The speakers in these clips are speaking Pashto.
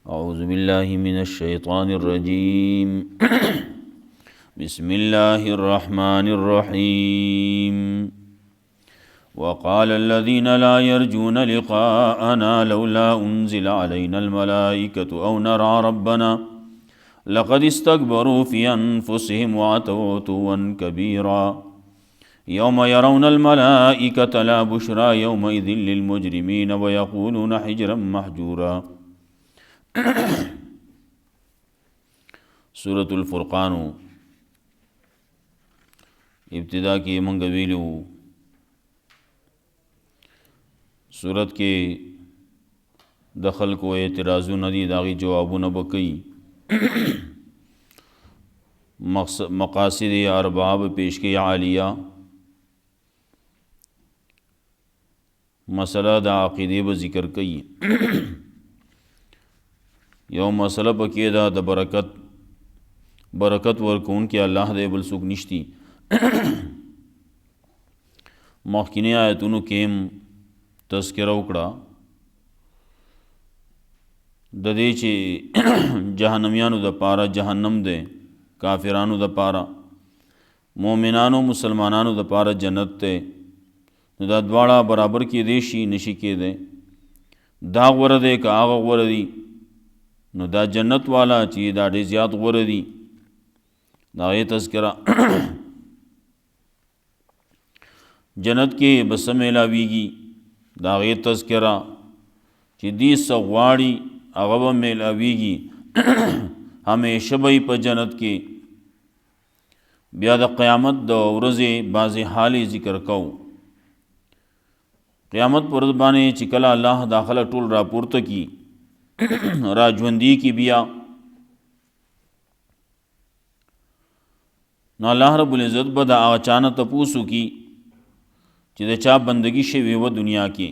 اعوذ باللہ من الشیطان الرجیم بسم اللہ الرحمن الرحیم وقال الذين لا يرجون لقاءنا لولا أنزل علينا الملائكة أو نرى ربنا لقد استكبروا في أنفسهم وعتوا عتوا كبيرا يوم يرون الملائكة لا بشرى يومئذ للمجرمين ويقولون حجرا محجورا سورة الفرقان ابتدا کی منگ ویلو سورت کے دخل کو اعتراضو ندی داغی جوابو نبکی مقاصد ارباب پیش کے عالیہ مسئلہ دا عقیدے با ذکر کی یو مسئلہ پکی دا برکت ورکون کی اللہ دے بلسوک نشتی مخکینی آیتونو کیم تذکرہ وکړه د دې چې جهنميانو د پاره جهنم دی، کافرانو د پاره، مؤمنانو مسلمانانو د پاره جنت دی. نو دا دواړه برابر کې دی شي نشي کېدی، دا غوره دی که هغه غوره دی. نو دا جنت والا چې دا ډېر زیات غوره دی، دا یې تذکره جنت کې بس میلاویږي، دا غیر تذکرہ چې دی سغواړي هغه به میلاویږي همیشه به په جنت کې. بیا د قیامت د ورځې بعضې حالې ذکر کوو. قیامت پر ورځ باندې چې کله الله داخله ټول راپورته کی را ژوندي کی بیا نو الله رب العزت به د هغه چا نه تپوس وکړي چې د چا بندگی شوی و دنیا کې.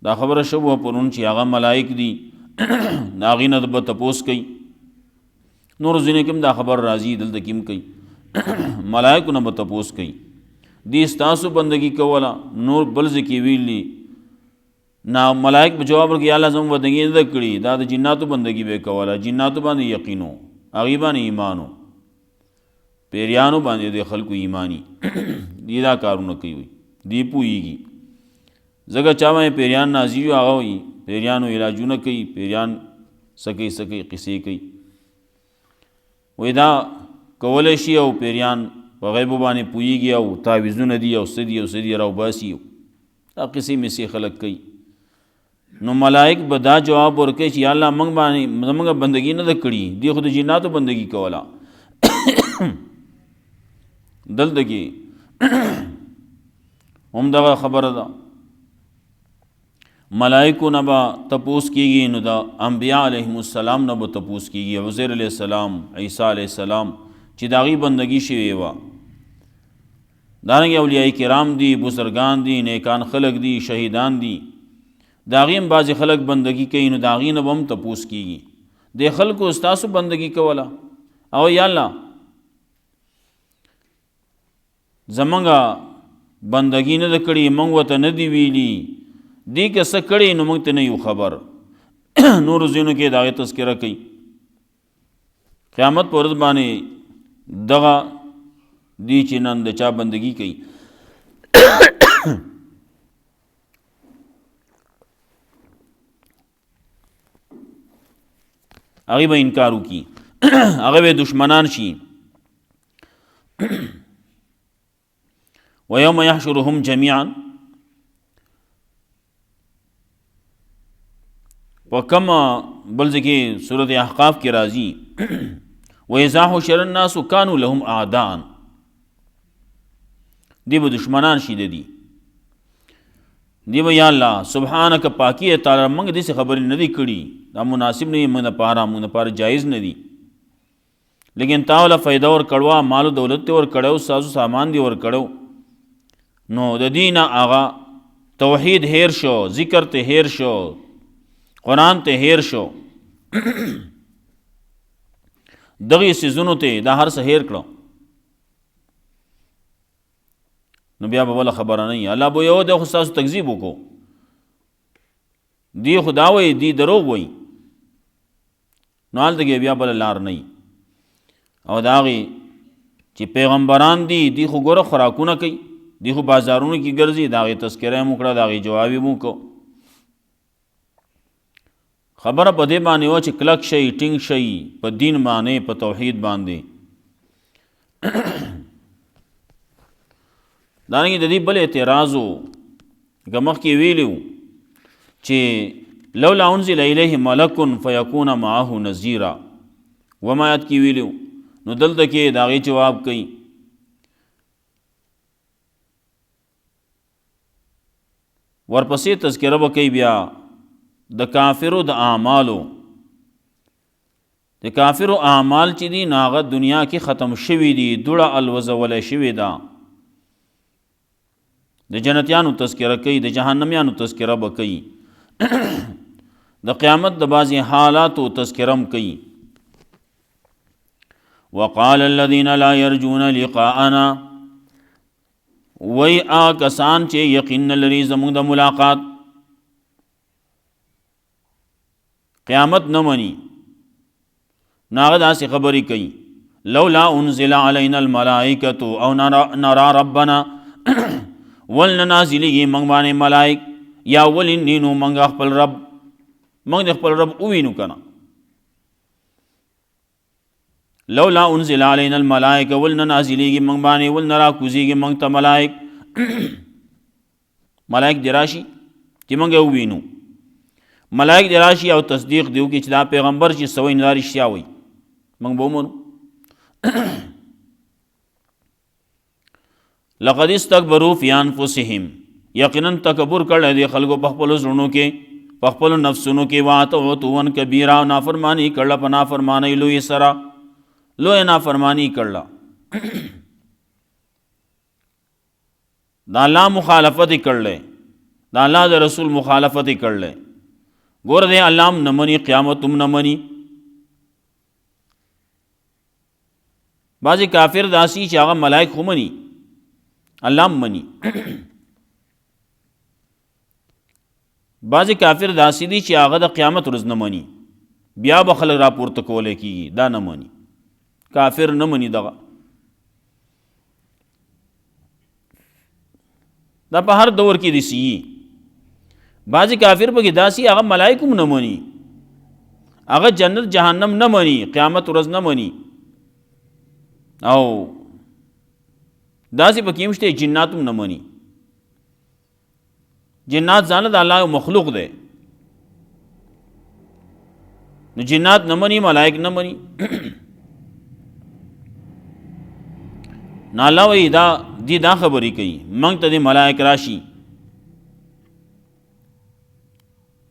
دا خبره شوه پرون چې هغه ملائک دي د هغې نه به تپوس کوي. نور ځینې کې هم دا خبر راځي، دلته کې هم کوي، ملائکو نه به تپوس کوي دی ستاسو بندگی کوله، نور بل ځای کې ویلي نه ملائک به جواب ورکړي یا الله زموږ بندگی نه ده کړې، دا د جناتو بندگی به یې کوله، جناتو باندې یقین و، هغې باندې ایمان و، پیریانو باندې د خلکو ایمانی دی دا کارونه کوي، دی پوهیږي. ځکه چا باندې پیریان نازي وي هغه وایي پیریانو علاجونه کوي، پیریان سکی قصې کوي، وایي دا کولی شي او پیریان په غیبو باندې پوهیږي او تعویذونه دي او څه دي او څه دي راوباسي، دا قصې مسې خلک کوي. نو ملائک به دا جواب ورکوي چې یا الله موږ باندې زموږ بندګي نه ده کړې، دی خو د جناتو بندګي کوله. دلته کې هم دغه خبره ده، ملائکو نه به تپوس کېږي، نو د انبیاء علیهم السلام نه به تپوس کېږي، عزیر علیہ السلام، عیسیٰ علیہ السلام چې د هغې بندګي شوې وه. دارنګې اولیاء کرام دي، بزرگان دي، نیکان خلق دي، شهیدان دي، د هغې هم بعضې خلق بندګي کوي، نو د هغې نه به هم تپوس کېږي د خلکو ستاسو بندګي کوله او یا الله زمونږه بندگی نه ده کړې، موږ ورته نه دي ویلي، دی که څه کړی نو موږ ته نه یو خبر. نورو ځایونو کې د هغې تذکره کوي. قیامت په ورځ باندې دغه دی چې نن د چا بندگی کوي هغې به انکار وکړي، هغه به دشمنان شي. وَيَوْمَ يَحْشُرُهُمْ جَمِيعًا وکم بل ذکر سورۃ احقاف کی راضی وَإِذَا حُشِرَ النَّاسُ كَانُوا لَهُمْ أَعْدَاءً، دی به دشمنان شي دی به یا الله سبحانک پاکی تعالی موږ داسې خبرې نه دي کړي، دا مناسب نه موږ دپاره جایز نه دي، لیکن تا وله فایده ورکړوه، مال و دولت ته ورکړی، سازو سامان دی ورکړو، نو د دې نه هغه توحید هیر شو، ذکر ته هیر شو، قرآن ته هیر شو، دغې څیزونو ته دا هر څه هیر کړو. نو بیا به بله خبره نه وي، الله به یو دی خو ستاسو تکذیب وکړو، دی خدا وی دی دروغ وی نو هلته کې بیا بله لار نه او د هغې چې پیغمبران دي دی خو ګوره خوراکونه کوي دی خو بازارونو کې ګرځي د هغې تذکره یې مو کړه د هغې جواب یې مو کو خبره په دې باندې وه چې کلک شئ ټینګ شئ په دین باندې په توحید باندې دارنګې د دې بل اعتراض و که مخکې ویلي وو چې لولا انزل الیه ملک فیکون معه نذیرا وما آیات کې ویلي وو نو دلته کې د هغې جواب کوي ورپسې تذکره به کوي بیا د کافرو د اعمالو د کافرو اعمال چې دي نو هغه دنیا کې ختم شوي دي دوړه الوزولی شوې ده د جنتیانو تذکره کوي د جهنمیانو تذکره به کوي د قیامت د بعضې حالاتو تذکرم کوي وقال الذين لا يرجون لقاءنا وی کسان چې یقین لري زموږ د ملاقات قیامت نه مني نو هغه داسې خبرې کوي لولا انزل علینا الملائکة او نرى ربنا ولن نازلیږي موږ باندې ملائک یا ولې نینو موږ خپل رب موږ د خپل رب ووینو که نه لولا انزل علینا الملائکه ولن نازلیږي موږ باندې ولن راکوزیږي موږ ته ملائک ملائک دی راشي چې موږ یې ووینو ملائک دی راشي او تصدیق دی وکړي چې دا پیغمبر چې څه وایي نو دا رښتیا وایي موږ به ومنو لقد استكبروا فی انفسهم یقینا تکبر کړی دی خلکو په خپلو زړونو کې په خپلو نفسونو کې واتوا عتوا کبیرا او نافرماني کړله په نافرمانۍ لوی سره لوی نافرمانی کړله د الله مخالفت یې کړلی د الله د رسول مخالفت یې کړلی ګوره دی الله هم نه مني قیامت هم نه مني بعضې کافر داسي چې هغه ملائک خو مني الله هم مني بعضې کافر داسي دي چې هغه د قیامت ورځ نه مني بیا به خلک راپورته کولی کېږي دا نه مني کافر نه مني دغه دا په هر دور کې داسې وي بعضې کافر پکې داسې هغه ملائک هم نه مني هغه جنت جهنم نه مني قیامت ورځ نه مني او داسې پکې هم شته جنات هم نه مني جنات ځانله د الله یو مخلوق دی نو جنات نه مني ملائک نه مني نو الله وایي دا خبرې کوي موږ ته د ملائک راشي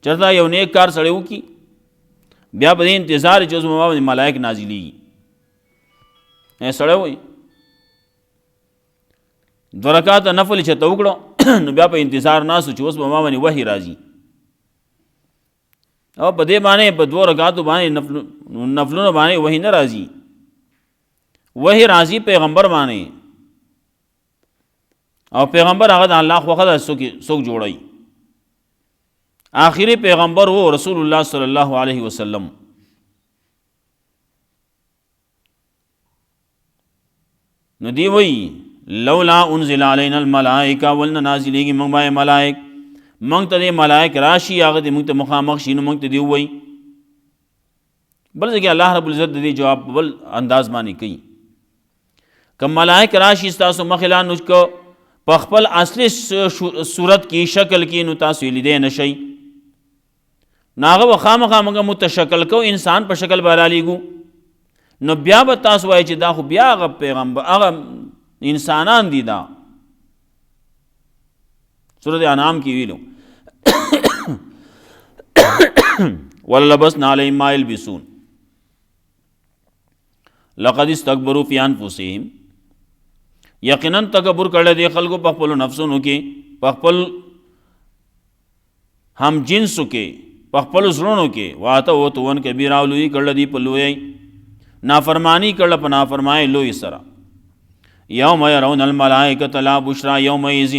چېرته یو نیک کار سړی وکړي بیا په دې انتظار چې اوس به ما باندې ملائک نازلېږي سړی وایي 2 رکعاته نفل چې ته وکړو نو بیا په انتظار ناستو چې اوس به ما باندې وحي راځي او په دې باندې په 2 رکعاتو باندې نفلونو باندې وحي نه راځي وحي راځي پیغمبر باندې او پیغمبر هغه د الله خوښه ده څوک جوړوي آخري پیغمبر و رسول الله صلی الله علیه وسلم نو دی وایي لولا انزل علینا الملائکه ولن نازلیږي موږ باندې ملائک موږ ته د ملائک راشي هغه د موږ ته مخامخ شي نو موږ ته دی وایي بل ځکه الله رب العزت د دې جواب بل انداز باندې کوي که ملائک راشي ستاسو مخې لا نو په خپل اصلي صورت کې شکل کې نو تاسو یې لیدی نه شئ نو هغه به خامخا موږ متشکل کو انسان په شکل به رالیږو نو بیا به تاسو وایئ چې دا خو بیا هغه پیغمبر هغه انسانان دي دا سورۃ انعام کې ویلو وللبسنا علیہم ما یلبسون لقد استكبروا فی انفسهم یقینا تکبر کړل دي خلکو په خپل نفسونو کې په خپل هم جنسو کې په خپل زړونو کې واته او توون کبیر او لوی کړل دي په لوی نافرمانی کړل په نافرمای لوی سره یوم يرون الملائکه لا بشرا یومئذ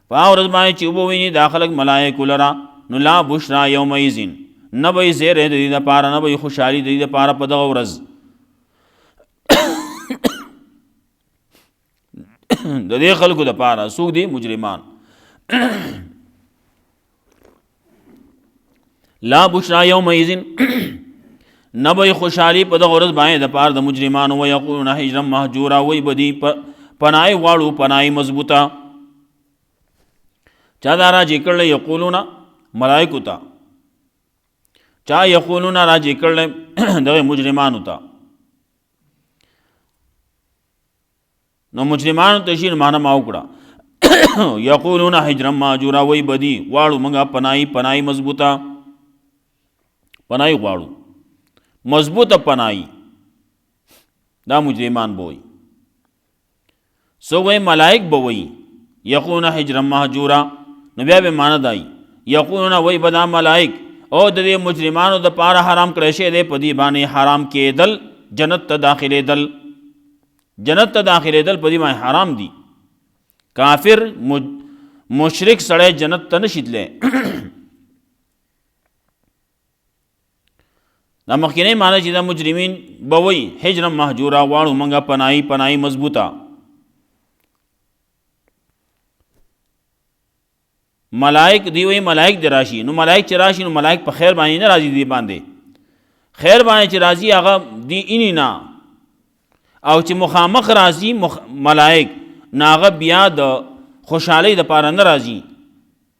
فاورز باندې چې وبویني داخلك ملائکه لرا نو لا بشرا یومئذ نه به زیری د دې دپاره نه به خوشحالي د دې دپاره په دغه ورځ د دې خلکو دپاره څوک دي مجرمان لا بشرا یومئذ نه به خوشحالي په دغه ورځ باندې دپاره د مجرمانو ویقولون حجرا مهجورا وی به دي پناهی غواړو پناهی مضبوطه چا دا راجې کړلی یقولون ملایکو ته چا یقولون راجې کړلی دغه مجرمانو ته نو مجرمانو ته شي معنا ما وکړه یقولون حجرا مهجورا وی به دي غواړو موږ پناهی مضبوطه پناهی غواړو مضبوطه پناهی دا مجرمان به وي سو وی ملائک به وی یقولون حجرا مهجورا نو بیا به معنا دای یقولون وی به دا ملائک او د دې مجرمانو د پاره حرام کړی شی دی په دې باندې حرام کېدل جنت ته داخلېدل جنت ته داخلېدل په دې باندې حرام دي کافر مشرک سړی جنت ته نشي تللی دا مخکینی معنی چې دا مجرمین به وی حجرا مهجورا غواړو موږ پناهی مضبوطه ملائک دی وی ملائک دی راشي نو ملائک چې راشي نو ملائک په خیر باندې نه راځي دی باندې خیر باندې چې راځي هغه دی اینی نه او چې مخامخ راځي ملائک ناغه بیا د خوشحالۍ دپاره نه راځي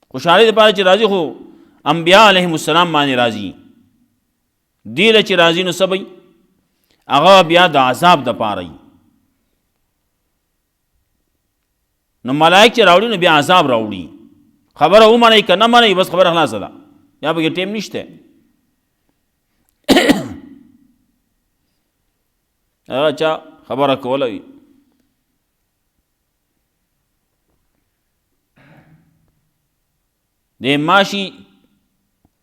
خوشحالۍ دپاره چې راځي خو انبیاء علیهم السلام باندې راځي دی له چې راځي نو سبی هغه بیا د عذاب دپاره نو ملائک چې راوړي نو بیا عذاب راوړي خبره ومنئ که نه منئ بس خبره خلاصه ده یا پکې ټیم نشته هغه چا خبره کوله وي د ماشي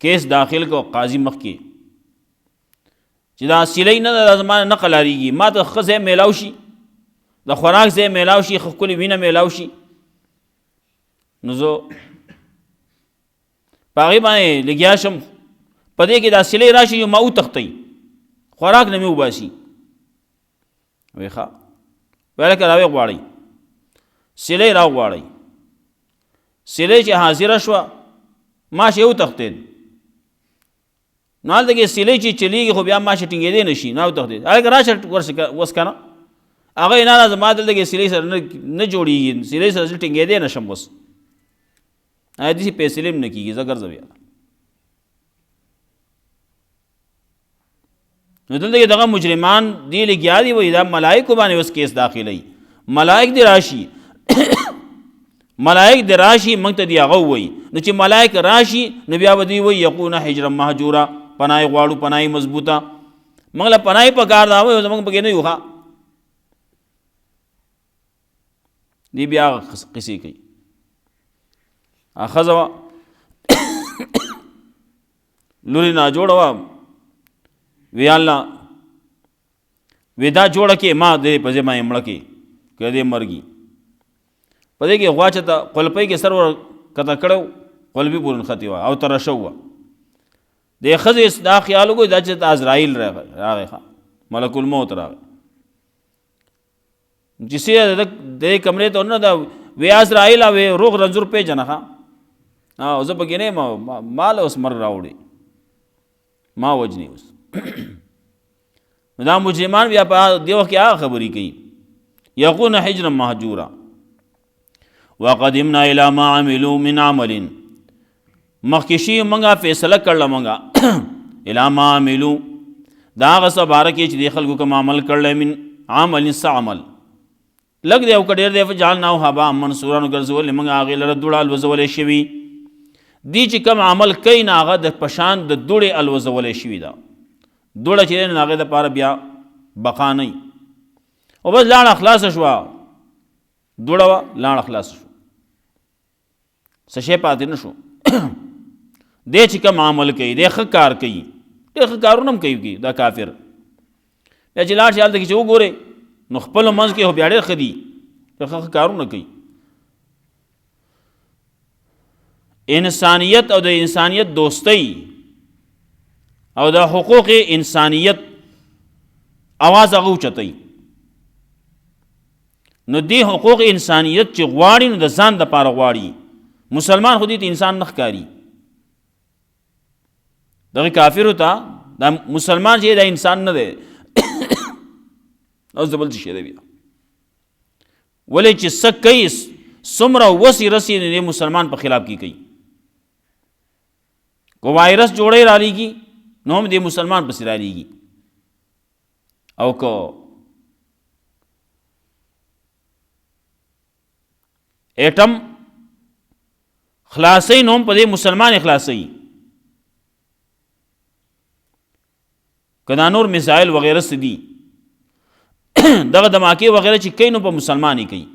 کیس داخل کو قاضي مخکې چې دا سیلی نه د زمانه نه قلاریږي ما ته ښه ځای میلاو شي د خوراک ځای میلاو شي ښکلې وینه میلاو شي نو زه په هغې باندې لګیا شم په دې کې دا سیلی راشي ما وتښتئ خوراک نه مې وباسي وی ښه ویل که راوی غواړئ سیلی راوغواړئ سیلی چې حاضره شوه ماش یې وتښتېد نو هلته کې سیلی چې چلیږي خو بیا ماش ټینګېدی نه شي نه وتښتېد هلکه راشه وس که نه هغه نه نه زما دلته کې سیلی سره نه جوړېږي سیلی سره زه ټینګېدی نه شم اوس داسې فیصلې هم نه کېږي زه ګرځه بیا نو دلته کې دغه مجرمان دی لګیا دي وایي دا ملایکو باندې اوس کیس داخلوي ملایک دې راشي ملائک د راشي موږ ته دی هغه وایي نو چې ملائک راشي نو بیا به دوی وایي یقولون حجرا مهجورا پناهی غواړو پناهی مضبوطه موږ له پناهی په کار دا وایي زموږ پکې نه یو ښه دی بیا قصې کوي ښځه وه لورې ناجوړه وه وی الله وی دا جوړه کې ما د دې په ځای باندې مړه کې که دې مرګي په دې کې غوا چې ته قلپۍ کې سر ور کته کړی قلبي پورې نښتې وه او ترشه وه د ښځې دا خیال وکړو دا چې عزرایل راغی ملک الموت راغی چې سیده د دې کمرې ته نه دا وی عزرایل وی روغ رنځور پیژنه ښه او زه پکې نه یم ما له اوس مرګ راوړي ما وجني اوس نو دا مجرمان بیا په دې وخت کې هغه خبرې کوي یقولون حجرا مهجورا وقدمنا الى ما عملوا من عمل مخکې شي موږ فیصله کړله موږ الى ما عملوا دا هغه څه باره کې چې دې خلکو کوم عمل کړلی من عمل څه عمل لږ دی او که ډېر دی فجعلناه هباء منثورا نو ګرځولې موږ هغې لره دوړه الوځولی شوي دی چې کوم عمل کوي نه هغه د پشان د دوړې الوځولی شوي ده دوړه چې دی نو هغې دپاره بیا بقا نه او بس لاړه خلاصه شوه دوړه وه لاړه خلاصه شوه څه شی پاتې نه شو دی چې کوم عمل کوي دی ښه کار کوي ډېر ښه کارونه هم کوي دا کافر بیا چې لاړ شي هلته کې چې وګورئ نو خپلو منځ کې خو بیا ډېر ښه دي ډېر ښه کارونه کوي انسانیت او د انسانیت دوستی او د حقوق انسانیت आवाज هغه اوچتوي. نو دی حقوق انسانیت چې غواړي نو د ځان دپاره غواړي. مسلمان خو دې ته انسان نه ښکاري. دغه کافرو ته دا مسلمان چې دا انسان نه دی او زبل شي دی بیا ولې چې څه کوي څومره وسې رسي د مسلمان په خلاف کې کوي. کو وایرس جوړی را لیږي نو هم د مسلمان پسې را لیږي او که ایټم خلاصوي نو هم په دې مسلمان خلاصوي. که دا نور میزایل وغیره څه دي دغه دماکې وغیره چې کوي نو په مسلمان یې کوي.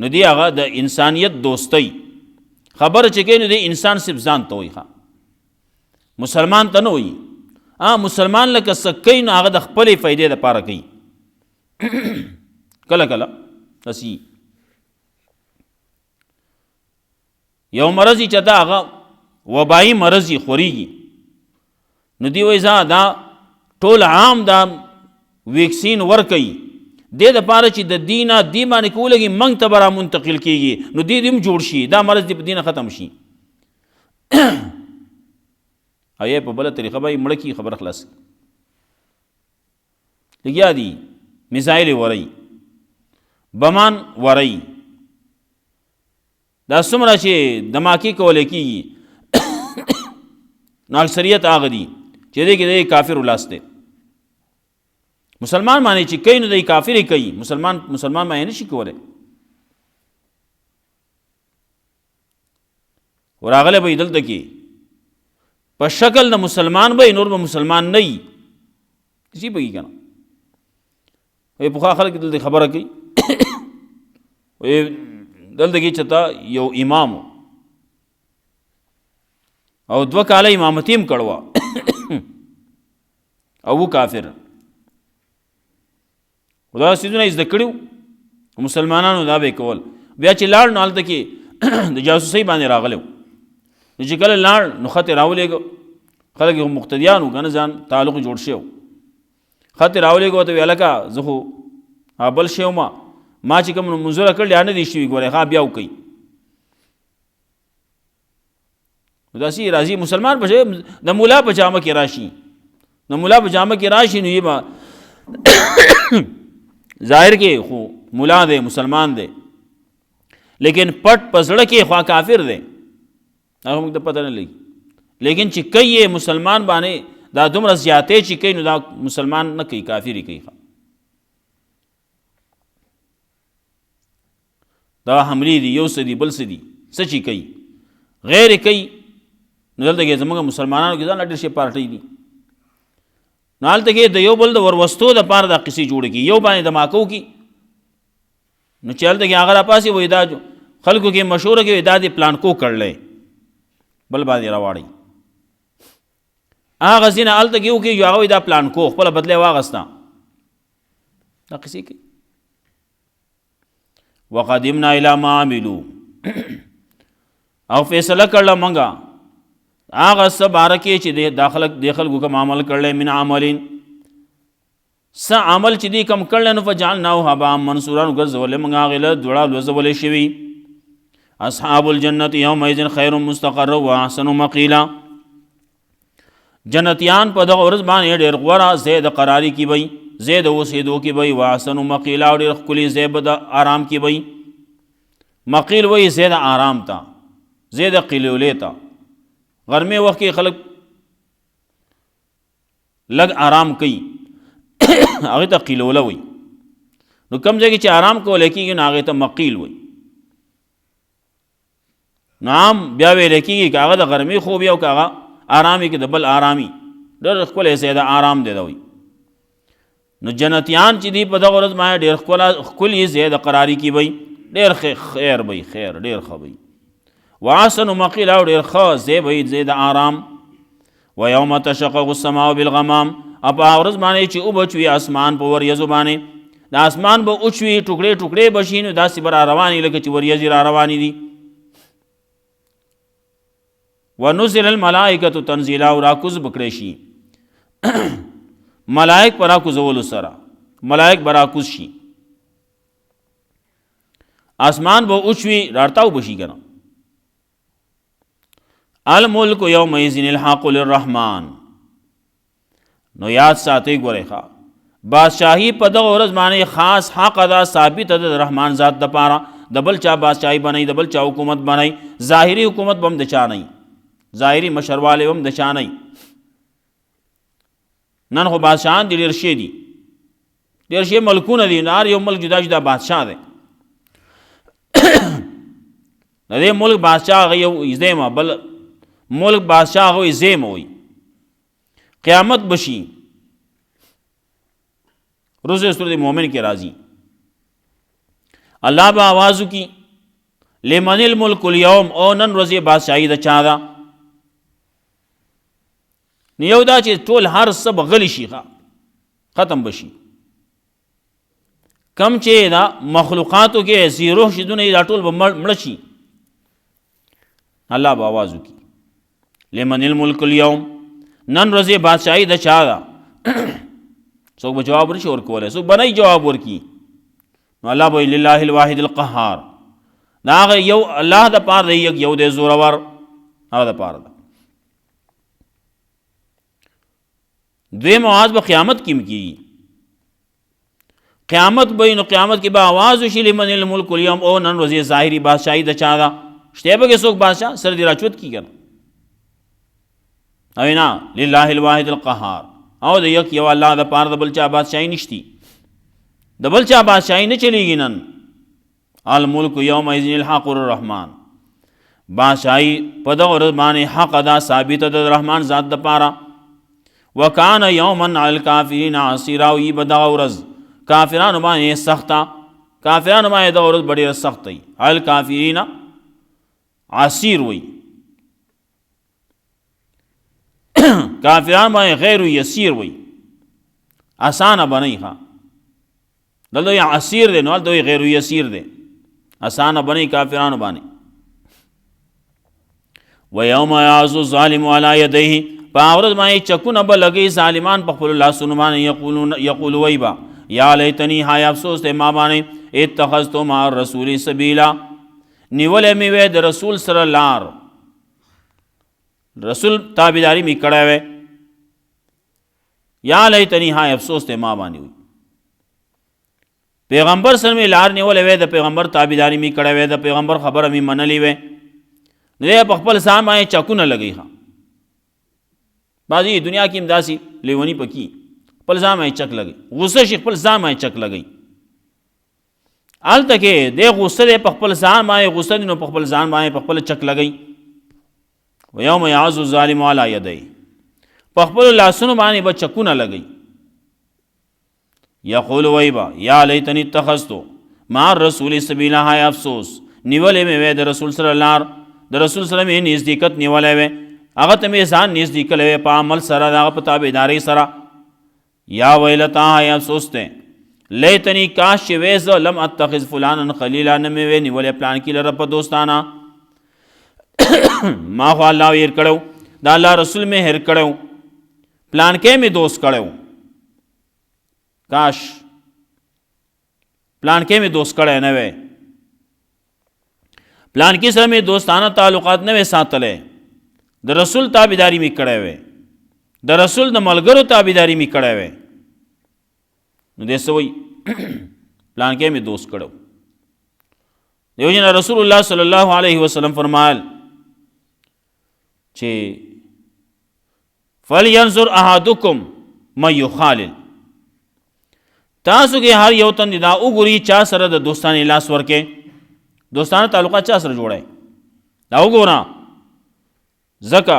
نو دی هغه د انسانیت دوستی خبره چې کوي نو دی انسان صرف ځان ته وایي، مسلمان ته نه وایي. مسلمان لکه څه کوي نو هغه د خپلې فایدې دپاره کوي. کله کله داسې یو مرض چې دا هغه وبایي مرض یې خورېږي نو دی وایي زه دا ټول عام دا ویکسین ورکوي دې دپاره چې د دې نه دې باندې که ولګي موږ ته به را منتقل کېږي نو دې هم جوړ شي دا مرض دې په دې نه ختم شي. او یې په بله طریقه به یې مړه کړي خبره خلاص. لګیا دي میزایل ورئ بمان ورئ دا څومره چې دماکې کولی کېږي نو اکثریت هغه دي چې دې کې د کافر لاس دی. مسلمان باندې چې کوي نو د کافر یې کوي، مسلمان باندې نه شي کولی. وراغلی به یې دلته کې په شکل د مسلمان به نور به مسلمان نه وي سی پکې که نه. پخوا خلک دلته خبره کوي دلته کې چېرته یو امام او 2 کاله امامتي هم کړې وه او و کافر. دا څیزونه یې زده کړي وو مسلمانانو دا به یې کول. بیا چې لاړ نو هلته کې د جاسوسۍ باندې راغلی و نو چې کله لاړ نو خط یې راولېږه. خلک یې مقتدیان وو که نه ځان تعلق جوړ شوی و. خط یې راولېږه ورته ویې هلکه زه خو بل شی وم ما چې کوم منظوره کړل یا نه دي شوي ګورئ بیا وکوئ. نو داسې راځي مسلمان په د مولا په جامه کې راشي د مولا په جامه کې راشي نو یې به ظاهر کې خو مولا دی مسلمان دی لیکن پټ په زړه کې خوا کافر دی هغه موږ ته پته نه لګي. لیکن چې کوي یې مسلمان باندې دا دومره زیاتې چې کوي نو دا مسلمان نه کوي کافر یې کوي. دا حملې دي یو څه دي بل څه دي څه چې کوي غیر کوي نو دلته کې زموږ مسلمانانو کې ځان ډېر شي پارټۍ دي نو هلته کې د یو بل د وروستو دپاره دا قصې جوړې کړي یو باندې دماکو کړي نو چې هلته کې هغه راپاسې وایي دا خلکو کې مشهوره کې دا دې پلانکو کړلی بل باندې راواړئ. هغه ځینې هلته کې وکړي هغه وایي دا پلانکو خپله بدلی واغسته دا قصې کوي. وقدمنا الی ما عملوا او فیصله کړله موږ هغه څه باره کې چې د خلکو کوم عمل کړلی من عملین څه عمل چې دوی کم کړلی نو فجعلناه هباء منثورا وګرځولې موږ هغې له دوړه لوځولې شوي. اصحاب الجنة یومئذ خیر مستقرا واحسن مقیلا جنتیان په دغه ورځ باندې ډېر غوره ځای د قراري کې وی ځای د اوسېدو کې وی واحسن مقیلا او ډېر ښکلي ځای به د آرام کې وی. مقیل وی ځای د آرام ته ځای د قیلولې ته غرمې وخت کې خلک لږ آرام کوي هغې ته قیلوله وی. نو کوم ځای کې چې آرام کولی کېږي نو هغې ته مقیل وی. نو عام بیا ویلی کېږي که هغه د غرمې خوب یا که هغه آرامي کې د بل آرامي ډېر ښکلی ځای د آرام دی ده وی. نو جنتیان چې دي په دغه ورځ باندې ډېر ښکلي ځای د قراري کې وی ډېر خیر وی خیر ډېر ښه وی. واحسن مقیلا او ډېر ښه ځای وی ځای د آرام. ویوم تشقق السماء بالغمام اپا ورځ باندې چې وبچوي اسمان په وریځو باندې د اسمان به اوچوي ټوکړې ټوکړې بشي نو داسې به را روانې لکه چې وریځې را روانې دي. ونزل الملائکة تنزیلا او راکوز بکړی شي ملائک په راکوزولو سره ملائک به راکوز شي آسمان به اوچوي راړتاو بشي که نه. الملک یومئذ الحق للرحمن نو یاد ساتئ ګورئ ښه بادشاهي په دغه ورځ باندې خاص حق ادا ثابت ده د رحمان ذات دپاره د بل چا بادشاهي بنئ د بل چا حکومت بنئ ظاهري حکومت به هم د چا نه ظاهري مشروالی هم د چا نه. نن خو بادشاهان دي ډېر شی دي ډېر شی ملکونه دي هر یو ملک جدا جدا بادشاه دی د دې ملک بادشاه هغه یو زیمه بل ملک بادشاہ ہوئی زیم ہوئی قیامت بشی روز صورت مومن کے راضی اللہ با آوازو کی لمن الملک اليوم او نن روزی بادشاہی دا چا دا نیو دا چی ټول هر سب غلی شي ختم بشي کم چی دا مخلوقاتو کے زیروح شدونه دا ټول مړ شي اللہ با آوازو کی لمن الملک اليوم نن ورځې بادشاہي د چا ده څوک به جواب نشي ورکولی څوک به نه جواب ورکي نو الله به لله الواحد القهار د هغه یو الله دپاره دی یو دی زورور هغه دپاره ده. دویم آواز به قیامت کې کېږي قیامت به نو قیامت کې به آواز وشي لمن الملک اليوم او نن ورځې ظاهري بادشاہي د چا ده شته به کې څوک بادشاه سر دې راچوت کي که اوینا للہ الواحد القہار او د یک یو اللہ د پار د بل چا بادشاہی نشتی د بل چا بادشاہی نه چلیږي نن. الملک یومئذ الحق للرحمن بادشاہی په دغه ورځ باندې حق ادا ثابت د رحمان ذات د پاره. وکان یوما علی الکافرین عسیرا وی په دغه ورځ کافرانو باندې سخته کافرانو باندې دغه ورځ ډېره سخت وي علی الکافرین عسیر وی کافران باندې غیر یسیر وی آسانه بنئ ښه دلته یې عسیر دی نو هلته یې غیر یسیر دی آسانه بنئ کافرانو باندې. ویوم یعض الظالم علی یدیه په هغه ورځ باندې چکونه به لګوي ظالمان په خپلو لاسونو باندې یقول وی به یا لیتنی های افسوس دی ما باندې اتخذتو مع الرسول سبیلا نیولی مې وی د رسول سره لار رسول تابیداری می کړی وی یا لیتنی های افسوس دی ما باندې وی پیغمبر سره می لار نیولی وی د پیغمبر تابیداری می کړی وی د پیغمبر خبره می منلی وی نو دی په خپل ځان باندې چکونه لګوي ښه بعضې دنیا کې هم داسې لیوني پکې خپل ځان باندې چک لګوي غصه شي خپل ځان باندې چک لګوي هلته کې دی غصه دی په خپل ځان باندې غصه دی نو په خپل ځان باندې په خپل چک لګوي. ویوم یعض الظالم علی یدیه په خپلو لاسونو باندې به چکونه لګوي یقول وی به یا لیتنی اتخذتو مع الرسول سبیلا های افسوس نیولی مې وی د رسول سره لار د رسول سره مې نزدېکت نیولی وی هغه ته مې ځان نزدېکلی وی په عمل سره د هغه په تابعدارۍ سره. یا ویلتا های افسوس دی لیتنی کاش چې وی زه لم اتخذ فلانا خلیلا نه مې وی نیولی پلان کې لره په دوستانه ما خو الله هیر کړو د الله رسول مې هیر کړو پلان کې مې دوست کړو کاش پلان کې مې دوست کړی نه وی پلان کې سره مې دوستانه تعلقات نه وی ساتلی د رسول تابعداري مې کړی وی د رسول د ملګرو تابعداري مې کړی وی نو دی څه وایي پلان کې مې دوست کړو. دیو جن رسول الله صلی الله علیه وسلم فرمایل چې فلینظر احدکم من یخالل تاسو کې هر یو تن دا وګوري چا سره د دوستانه لاس ورکې دوستانه تعلقات چا سره جوړای دا وګوره ځکه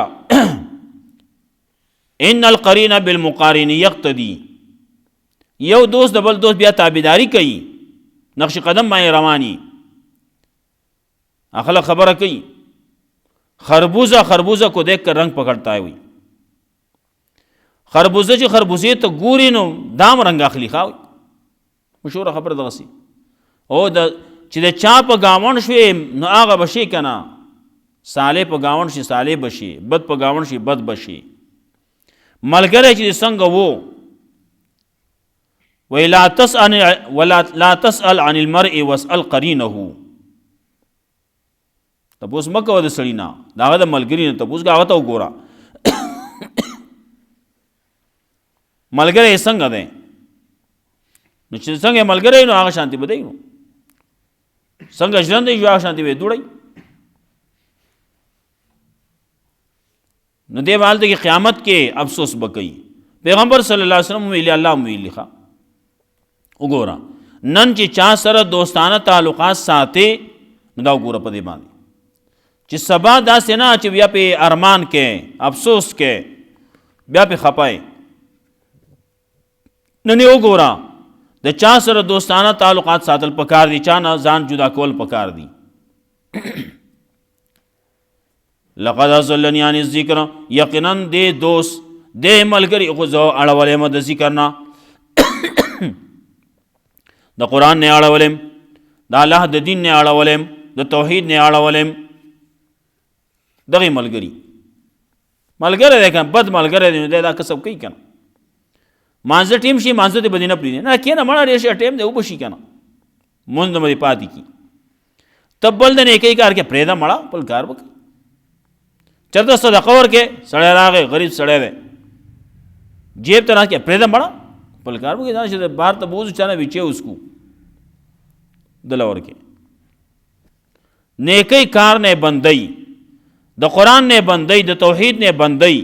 ان القرین بالمقارن یقتدی یو دوست د بل دوست بیا تابعداري کوي نقش قدم باندې رواني اخلا خبره کوي خربوزہ کو دیکھ کر رنگ پکڑتا ہے ہوئی خربوزه چې خربوزې ته ګوري نو دام رنګ اخلي خاوي مشهوره خبره دغسې او چې د چا په ګاونډ شوې نو هغه به شي که نه صالح په ګاونډ شي صالح به شي بد په ګاونډ شي بد به شي ملګری چې څنګه وو وی لا تسأل عن المرء واسأل قرینه تپوس مه کوه د سړي نه د هغه د ملګري نه تپوس هغه ته وګوره ملګری څنګه دی نو چې څنګه ملګری نو هغه شانتي به دی نو څنګه ژوند دی هغه شانتي به دوړی نو دې حالت کې قیامت کې افسوس بکئی پیغمبر صلی الله علیه وسلم ویلی الله ویلی ښه وګوره نن چې چا سره دوستانه تعلقات ساتي نو دا وګوره په دې باندې چې سبا داسې نه چې بیا پې ارمان کې افسوس کې بیا پې خپای نن یې وګوره د چا سره دوستانه تعلقات ساتل پکار دي چا نه ځان جدا کول پکار دي لقد اضلني عن الذکر یقینا دې دوست دې ملګري خو زه اړولې م د ذکر نه د قرآن نه اړولم د الله د دین نه اړولم د توحید نه اړولم دغه ملګری دی که بد ملګری دی نو دی دا کسب کوي که نه مانځه ټیم شي مانځه دې به دې نه پرېږدي نه کښېنه مړه ډېر شي ټیم دی وبه شي که نه مونځ نه به دې پاتې کي ته بل د نیکۍ کار کې پرېږده مړه بل کار وکړه چېرته صدقه ورکې سړی راغی غریب سړی دی جیب ته راکې پرېږده مړه بل کار وکړي دا چې بهر ته بوځو چا نه ویچې اسکو دله ورکې نیکۍ کار نه بندۍ د قرآن نه بندۍ د توحید نه بندۍ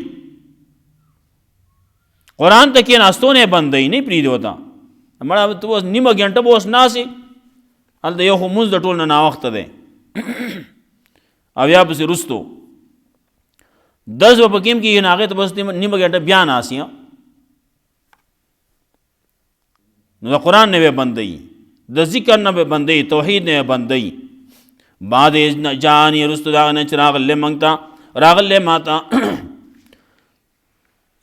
قرآن ته کېناستو نه بندۍ نه پرېږدي ورته مړه ته اوس نیمه ګنټه به اوس ناستې هلته یو خو مونځ د ټول نه ناوخته دی او یا پسې رستو 10 به پکې هم کېږي نو هغې ته بس نیمه ګنټه بیا ناستې نو د قرآن نه به بندۍ د ذکر نه به بندۍ توحید نه به بندۍ بعد جانی رستو دا نه چې راغلی موږ ته راغلی ما ته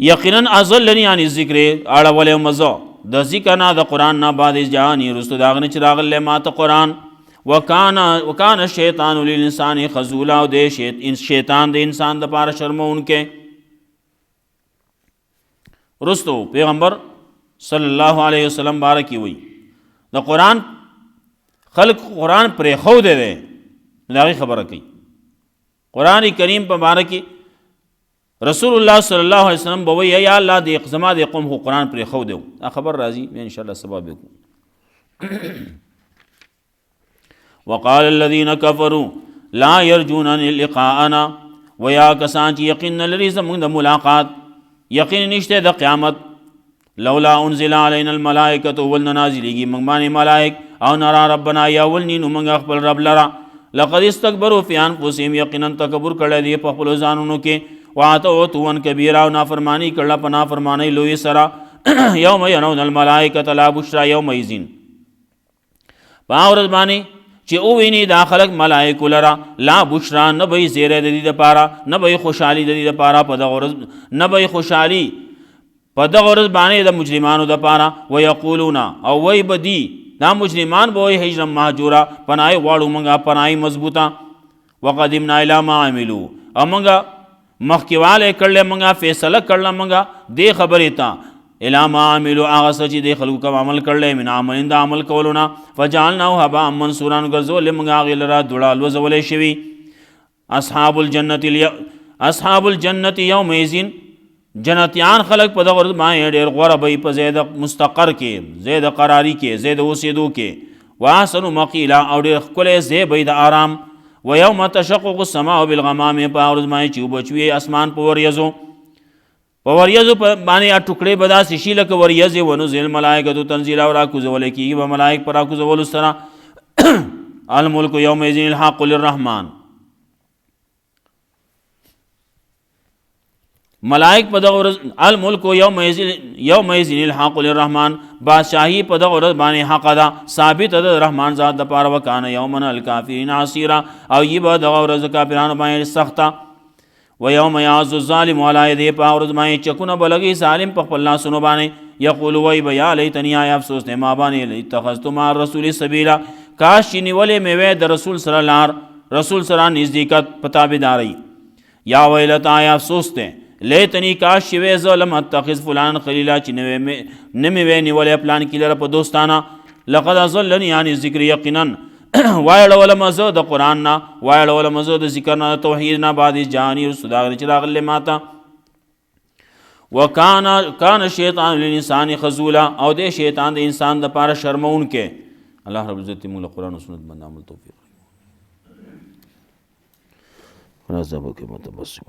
یقینا اضلني عن الذکر اړولی م زه د ذکر نه د قرآن نه بعد جانی رستو دا نه چې راغلی ما ته قرآن وکان الشیطان للانسان خذولا او د شیطان د انسان دپاره شرمونکی رستو پیغمبر صلی الله علیه وسلم بارکی وی د قرآن خلق قرآن پرېښودی دی نو د هغې خبره کوي قرآن کریم په باره کې رسول الله صلی الله علیه وسلم به وایي یا الله زما د قوم خو قرآن پرېښودی و دا خبر راځي انشاءالله سبا به وکړو وقال الذين كفروا لا يرجون لقاءنا ویا کسان چې یقین نه لري زموږ د ملاقات یقین نشته د قیامت لولا انزل علينا الملائکة ولن نازلیږي موږ باندې ملائک او نرى ربنا یا ولنی نو موږ خپل رب لره لقد استكبروا في انفسهم یقینا تکبر کړی دی په خپلو ځانونو کې واتوا عتوا کبیرا او نافرمانی کړله په نافرمانی لوی سره یوم يرون الملائکة لا بشرى یومئذ په هغه ورځ باندې چې وویني دا خلک ملائکو لره لا بشرا نه به یې زیری د دې دپاره نه به یې خوشحالي د دې دپاره په دغه ورځ نه به یې خوشحالي په دغه ورځ باندې د مجرمانو دپاره ویقولون او وی به دي دا مجرمان به وایي هجرا مهجورا پناهی غواړو موږ پناهی مضبوطه وقدمنا الی ما عملو او موږ مخکې والی کړلی موږ فیصله کړله موږ دې خبرې ته الی ما عملو هغه څه چې دې خلکو کوم عمل کړلی من عمل د عمل کولو نه فجعلناه هباء منثورا نو ګرځولې موږ هغې لره دوړه الوځولی شوي اصحاب الجنة یومئذ جنتیان خلق په دغه ورځ باندې ډېر غوره به په ځای د مستقر کې ځای د قراري کې ځای د اوسېدو کې واحسن مقیلا او ډېر ښکلی ځای به د آرام ویوم تشقق السماء بالغمام په هغه ورځ باندې چې اوبه چوي اسمان په وریځو باندې ټوکړې به داسې شي لکه وریځې ونزل الملائکة تنزیلا او راکوزولی کېږي به ملائک په راکوزولو سره الملک یومئذ الحق للرحمن ملائک په دغه ورځ الملک یومئذ الحق للرحمن بادشاهي په دغه ورځ باندې حق ده ثابت ده رحمان ذات دپاره وکانه یوما الکافرین عسیرا او یی به دغه ورځ کافرانو باندې سخته و یوم یعض الظالم علی یدیه، په ورځ باندې چکونه به لګي ظالم په خپل لاسونو باندې، یقول وای به یا لیتنی، آیا افسوس دی ما باندې، اتخذت مع الرسول سبیلا، کاش چې نیولې مې وې د رسول سره لار، رسول سره نزدېکت په تابعدارۍ. یا ویلتا، آیا افسوس دی، لیتنی کاش چې وې زه لم اتخذ فلان خلیلا، چې نه مې وې نیولې پلان کې لره په دوستانه، لقد اضلني عن الذکر، یقینا واړولم زه د قرآن نه، واړولم زه د ذکر نه، د توحید نه، بعد جاني رسو دا غلی چې راغلی ماته. وکان شیطان للانسان خذولا، او دې شیطان د انسان د پاره شرمونکی. الله رب العزت موږ له قرآن او سنت باندې عمل توفیق راکړي. مناسبه کې متبسم